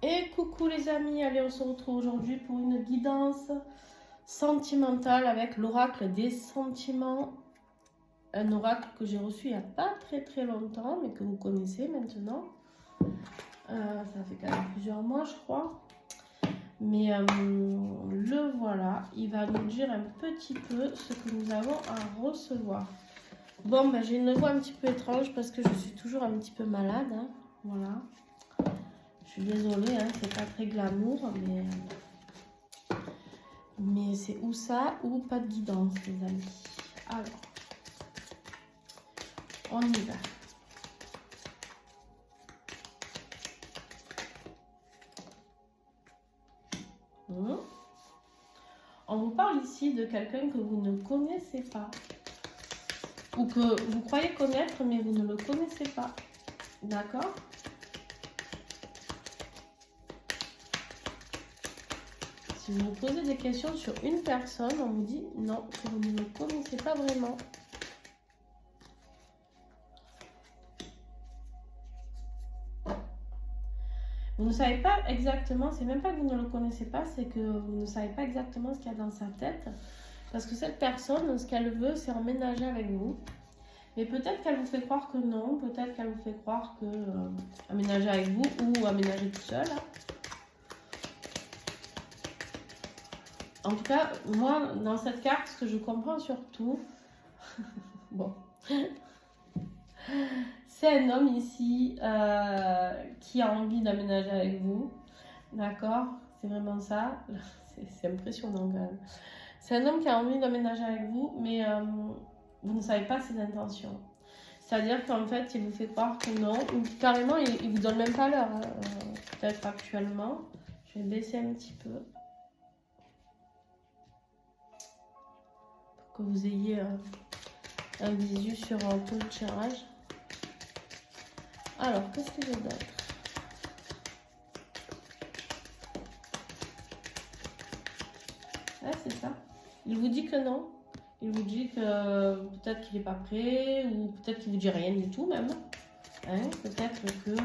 Et coucou les amis, allez on se retrouve aujourd'hui pour une guidance sentimentale avec l'oracle des sentiments. Un oracle que j'ai reçu il n'y a pas très longtemps, mais que vous connaissez maintenant. Ça fait quand même plusieurs mois je crois. Mais le voilà, il va nous dire un petit peu ce que nous avons à recevoir. Bon, ben, j'ai une voix un petit peu étrange parce que je suis toujours un petit peu malade. Hein. Voilà. Je suis désolée, hein, c'est pas très glamour, mais c'est ou ça ou pas de guidance, les amis. Alors, on y va. On vous parle ici de quelqu'un que vous ne connaissez pas. Ou que vous croyez connaître, mais vous ne le connaissez pas. D'accord ? Si vous vous posez des questions sur une personne, on vous dit non, que vous ne le connaissez pas vraiment. Vous ne savez pas exactement, c'est même pas que vous ne le connaissez pas, c'est que vous ne savez pas exactement ce qu'il y a dans sa tête. Parce que cette personne, ce qu'elle veut, c'est emménager avec vous. Mais peut-être qu'elle vous fait croire que non, peut-être qu'elle vous fait croire que aménager avec vous ou aménager tout seul. En tout cas, moi, dans cette carte, ce que je comprends surtout, bon, c'est un homme ici qui a envie d'aménager avec vous, d'accord? C'est vraiment ça, c'est impressionnant quand même. C'est un homme qui a envie d'aménager avec vous, mais vous ne savez pas ses intentions. C'est-à-dire qu'en fait, il vous fait croire que non, ou carrément, il ne vous donne même pas l'heure, hein, peut-être actuellement. Je vais baisser un petit peu. Que vous ayez un visu sur tout le tirage. Alors, qu'est-ce que j'ai d'autre? Ah, c'est ça. Il vous dit que non. Il vous dit que peut-être qu'il n'est pas prêt, ou peut-être qu'il vous dit rien du tout même. Hein, peut-être que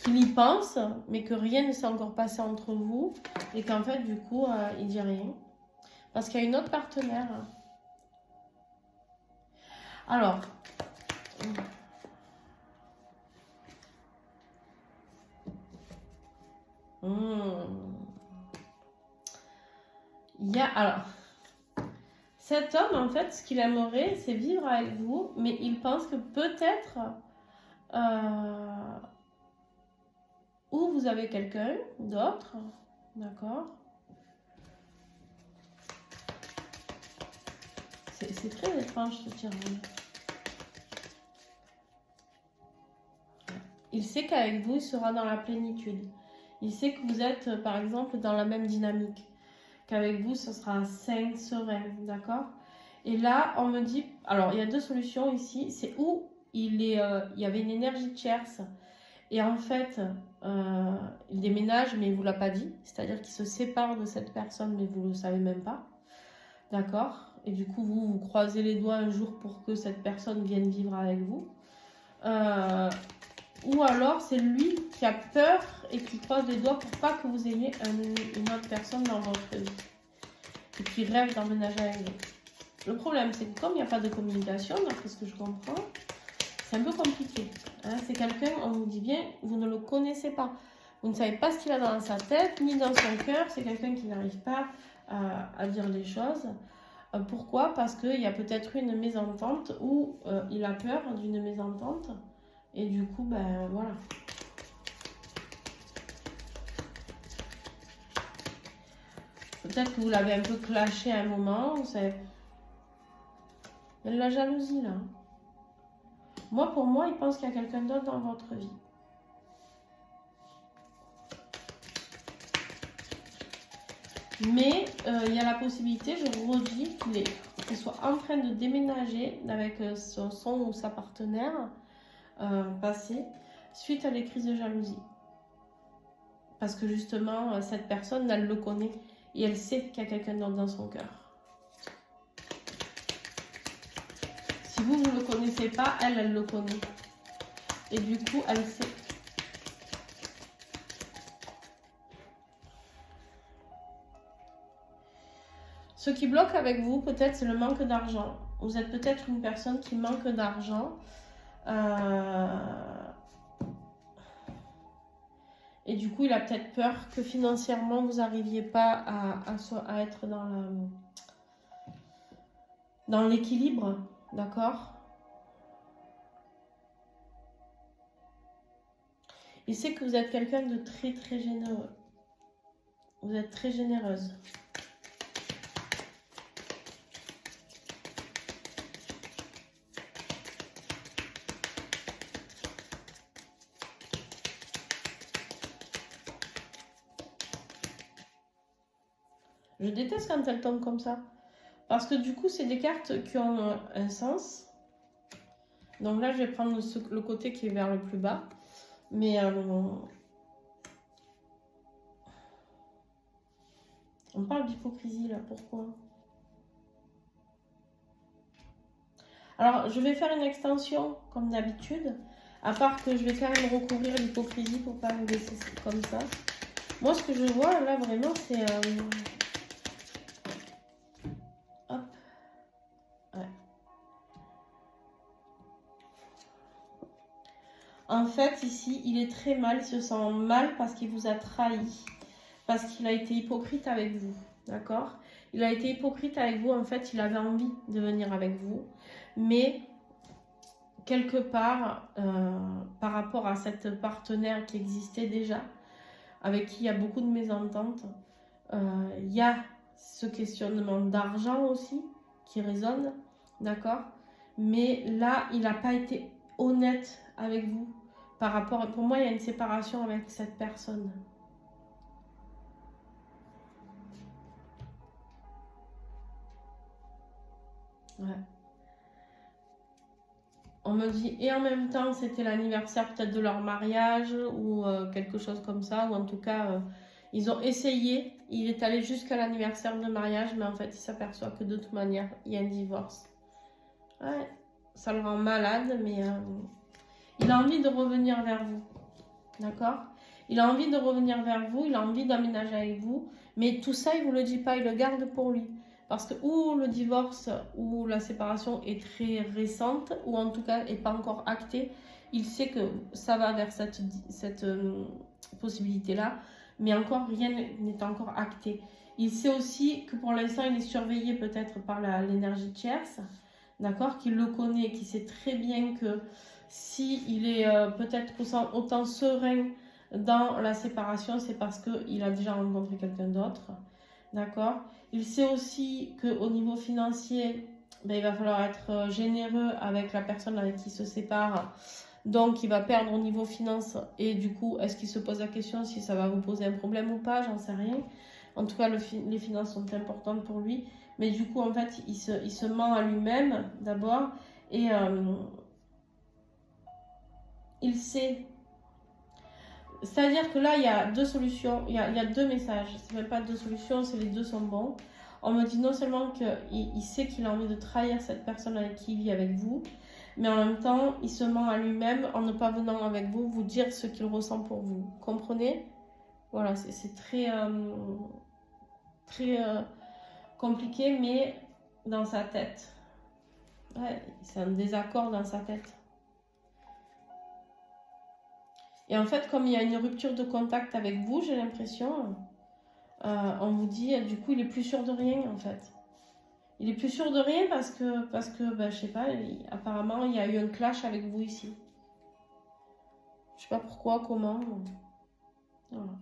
qu'il y pense, mais que rien ne s'est encore passé entre vous, et qu'en fait, du coup, il dit rien. Parce qu'il y a une autre partenaire. Alors, il y a, alors, cet homme, en fait, ce qu'il aimerait, c'est vivre avec vous, mais il pense que peut-être, ou vous avez quelqu'un d'autre, d'accord? C'est très étrange ce tirage. Il sait qu'avec vous, il sera dans la plénitude. Il sait que vous êtes, par exemple, dans la même dynamique. Qu'avec vous, ce sera sain, serein, d'accord? Et là, on me dit... Alors, il y a deux solutions ici. C'est où il y avait une énergie tierce. Et en fait, il déménage, mais il ne vous l'a pas dit. C'est-à-dire qu'il se sépare de cette personne, mais vous ne le savez même pas. D'accord? Et du coup, vous croisez les doigts un jour pour que cette personne vienne vivre avec vous. Ou alors, c'est lui qui a peur et qui croise les doigts pour pas que vous ayez une autre personne dans votre vie. Et qui rêve d'emménager avec vous. Le problème, c'est que comme il n'y a pas de communication, d'après ce que je comprends, c'est un peu compliqué. Hein, c'est quelqu'un, on vous dit bien, vous ne le connaissez pas. Vous ne savez pas ce qu'il a dans sa tête, ni dans son cœur. C'est quelqu'un qui n'arrive pas à dire les choses. Pourquoi? Parce qu'il y a peut-être une mésentente ou il a peur d'une mésentente. Et du coup, ben voilà. Peut-être que vous l'avez un peu clashé à un moment. Vous savez. Il y a de la jalousie là. Moi, pour moi, il pense qu'il y a quelqu'un d'autre dans votre vie. Mais il y a la possibilité, je vous redis, qu'il soit en train de déménager avec son ou sa partenaire passée suite à des crises de jalousie. Parce que justement, cette personne, elle le connaît et elle sait qu'il y a quelqu'un d'autre dans son cœur. Si vous ne le connaissez pas, elle le connaît. Et du coup, elle sait. Ce qui bloque avec vous, peut-être, c'est le manque d'argent. Vous êtes peut-être une personne qui manque d'argent. Et du coup, il a peut-être peur que financièrement, vous n'arriviez pas à être dans l'équilibre. D'accord? Il sait que vous êtes quelqu'un de très, très généreux. Vous êtes très généreuse. Je déteste quand elles tombent comme ça. Parce que du coup, c'est des cartes qui ont un sens. Donc là, je vais prendre le côté qui est vers le plus bas. Mais on parle d'hypocrisie là, pourquoi? Alors, je vais faire une extension comme d'habitude. À part que je vais quand même recouvrir l'hypocrisie pour pas vous laisser comme ça. Moi, ce que je vois là vraiment, c'est... Hop. Ouais. En fait, ici, il est très mal. Il se sent mal parce qu'il vous a trahi. Parce qu'il a été hypocrite avec vous. D'accord? Il a été hypocrite avec vous. En fait, il avait envie de venir avec vous. Mais... quelque part, par rapport à cette partenaire qui existait déjà, avec qui il y a beaucoup de mésententes, il y a ce questionnement d'argent aussi qui résonne, d'accord? Mais là, il n'a pas été honnête avec vous par rapport... Pour moi, il y a une séparation avec cette personne. Ouais. On me dit, et en même temps, c'était l'anniversaire peut-être de leur mariage ou quelque chose comme ça, ou en tout cas, ils ont essayé, il est allé jusqu'à l'anniversaire de mariage, mais en fait, il s'aperçoit que de toute manière, il y a un divorce. Ouais, ça le rend malade, mais il a envie de revenir vers vous, d'accord? Il a envie de revenir vers vous, il a envie d'aménager avec vous, mais tout ça, il ne vous le dit pas, il le garde pour lui. Parce que ou le divorce ou la séparation est très récente, ou en tout cas n'est pas encore actée, il sait que ça va vers cette possibilité-là, mais encore rien n'est encore acté. Il sait aussi que pour l'instant, il est surveillé peut-être par l'énergie tierce, d'accord, qu'il le connaît, qu'il sait très bien que s'il est peut-être autant serein dans la séparation, c'est parce qu'il a déjà rencontré quelqu'un d'autre, d'accord. Il sait aussi qu'au niveau financier, ben, il va falloir être généreux avec la personne avec qui il se sépare. Donc, il va perdre au niveau finance. Et du coup, est-ce qu'il se pose la question si ça va vous poser un problème ou pas? J'en sais rien. En tout cas, les finances sont importantes pour lui. Mais du coup, en fait, il se ment à lui-même d'abord. Et il sait... C'est-à-dire que là, il y a deux solutions, il y a deux messages. C'est même pas deux solutions, c'est les deux sont bons. On me dit non seulement qu'il sait qu'il a envie de trahir cette personne avec qui il vit avec vous, mais en même temps, il se ment à lui-même en ne pas venant avec vous, vous dire ce qu'il ressent pour vous. Comprenez? Voilà, c'est très, très compliqué, mais dans sa tête. Ouais, c'est un désaccord dans sa tête. Et en fait, comme il y a une rupture de contact avec vous, j'ai l'impression, on vous dit, du coup, il est plus sûr de rien, en fait. Il est plus sûr de rien parce que ben, je sais pas, apparemment, il y a eu un clash avec vous ici. Je sais pas pourquoi, comment. Voilà.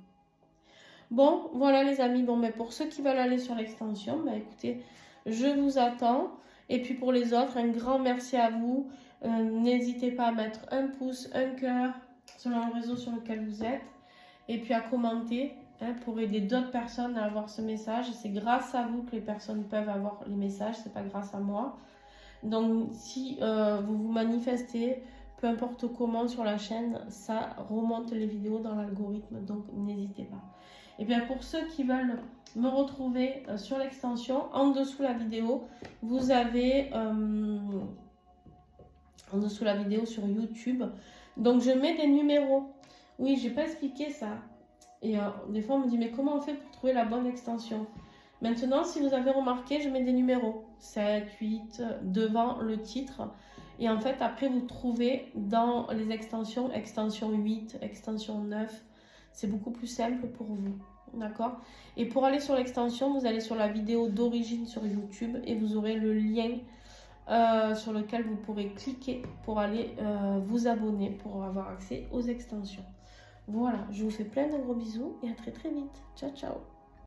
Bon, voilà les amis. Bon, mais pour ceux qui veulent aller sur l'extension, ben, écoutez, je vous attends. Et puis pour les autres, un grand merci à vous. N'hésitez pas à mettre un pouce, un cœur selon le réseau sur lequel vous êtes. Et puis à commenter pour aider d'autres personnes à avoir ce message. C'est grâce à vous que les personnes peuvent avoir les messages. C'est pas grâce à moi. Donc si vous vous manifestez, peu importe comment sur la chaîne, ça remonte les vidéos dans l'algorithme. Donc n'hésitez pas. Et bien pour ceux qui veulent me retrouver sur l'extension, en dessous la vidéo, vous avez en dessous la vidéo sur YouTube. Donc je mets des numéros. Oui, j'ai pas expliqué ça. Et des fois on me dit mais comment on fait pour trouver la bonne extension? Maintenant, si vous avez remarqué, je mets des numéros 7, 8 devant le titre. Et en fait, après, vous trouvez dans les extensions, extension 8, extension 9. C'est beaucoup plus simple pour vous. D'accord? Et pour aller sur l'extension, vous allez sur la vidéo d'origine sur YouTube et vous aurez le lien sur lequel vous pourrez cliquer pour aller vous abonner pour avoir accès aux extensions. Voilà, je vous fais plein de gros bisous et à très très vite. Ciao, ciao!